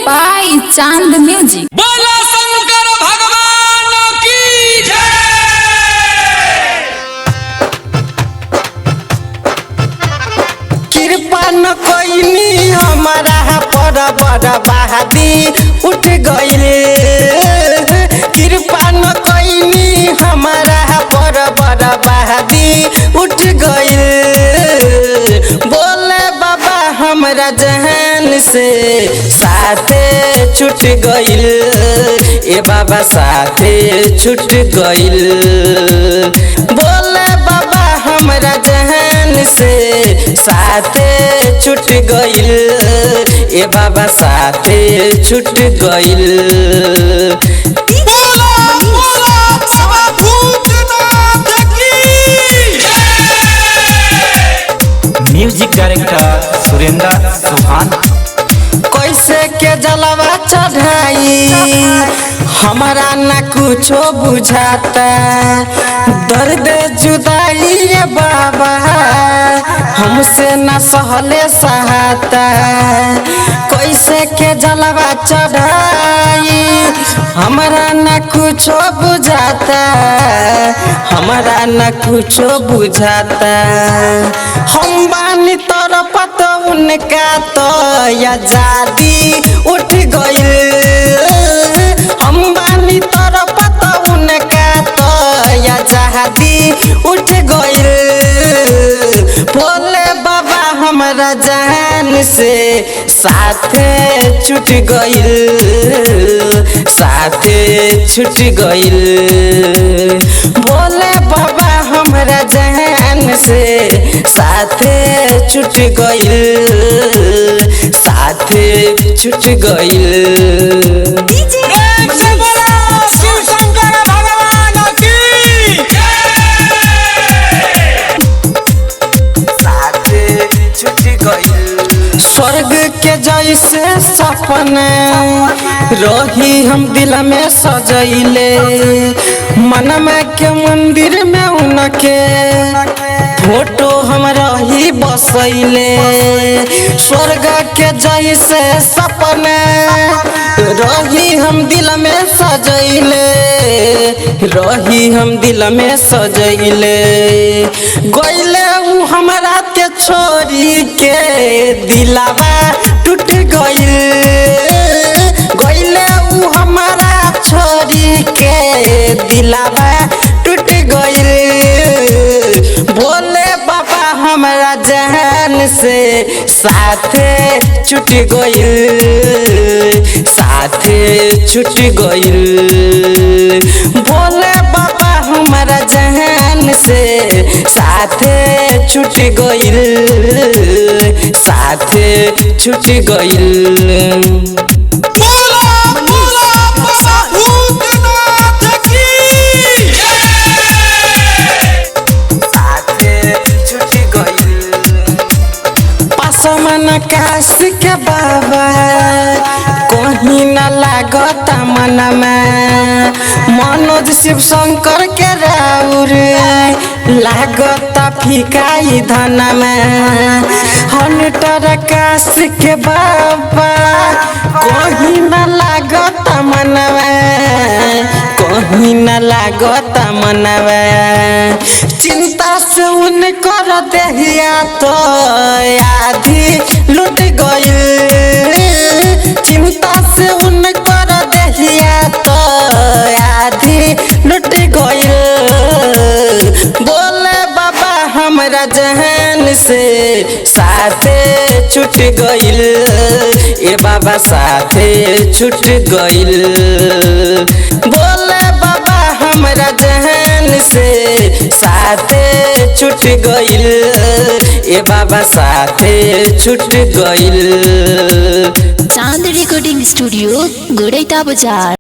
by Chand Music. बोला शंकर भगवान की जय। कृपा न कोई हमारा पर बड़ बहादी उठ गईले। कृपा न कोई हमारा पर बड़ बहादी उठ गईले। बोले बाबा हमरा जहान से साथे छूट गईल। ए बाबा साथे छूट गईल। बोले बाबा हमरा जहान से साथे छूट गईल। ए बाबा साथे छूट गईल। म्यूजिक डायरेक्टर सुरेंद्र सुभान। कैसे के जलवा चढ़ाई हमारा न कुछो बुझाता। दर्द जुदाई ये बाबा हमसे न सहले सहाता। कैसे के जलवा चढ़ाई हमारा न कुछो बुझाता। हमारा न कुछो बुझाता। हम बानी तरफ तो उनका तो आजादी उठ गईल। हम बानी तरफ तो उनका तो आजादी उठ गईल। भोले बाबा हमरा जान से साथे छूट गईल। साथे छूट गईल। भोले बाबा हमरा जान से साथे छूट गईल। साथे छूट गईल। शिव शंकर भगवान की साथे छूट गईल। स्वर्ग के जैसे सपना रही हम दिल में सजैले। मन में के मंदिर में उनके फोटो हम रही बसैले। स्वर्ग के जैसे सपना रही हम दिल में सजैले। रही हम दिल में सजैले। गईले उ हमरा के छोरी के दिलावा टूट गईल। गईले उ हमारा छोरी के दिलावा टूट गईल। भोले बाबा हमरा जहान से साथे छूट गईल। साथे छूट गईल। भोले बाबा हमरा जहान से साथे छूट गईल। साथे छूट गईल। मन काश के बाबा कहीं न लागता मन में। मनोज शिव शंकर के राउर लागता फिकाई धन में। हंटर काश के बाबा कहीं न लागता मन में। कहीं न लागता मन में। चिंता से उनकर देहिया तो आधी लुट गईल। चिंता से उनकर देहिया तो आधी लुट गईल। बोले बाबा हमरा जहान से साथे छूट गईल। ए बाबा साथे छूट गईल। बोले बाबा हमरा जहान से साथे छूट गईल। ए बाबा साथे छूट गईल। Chand Recording Studio, Godaita Bazaar.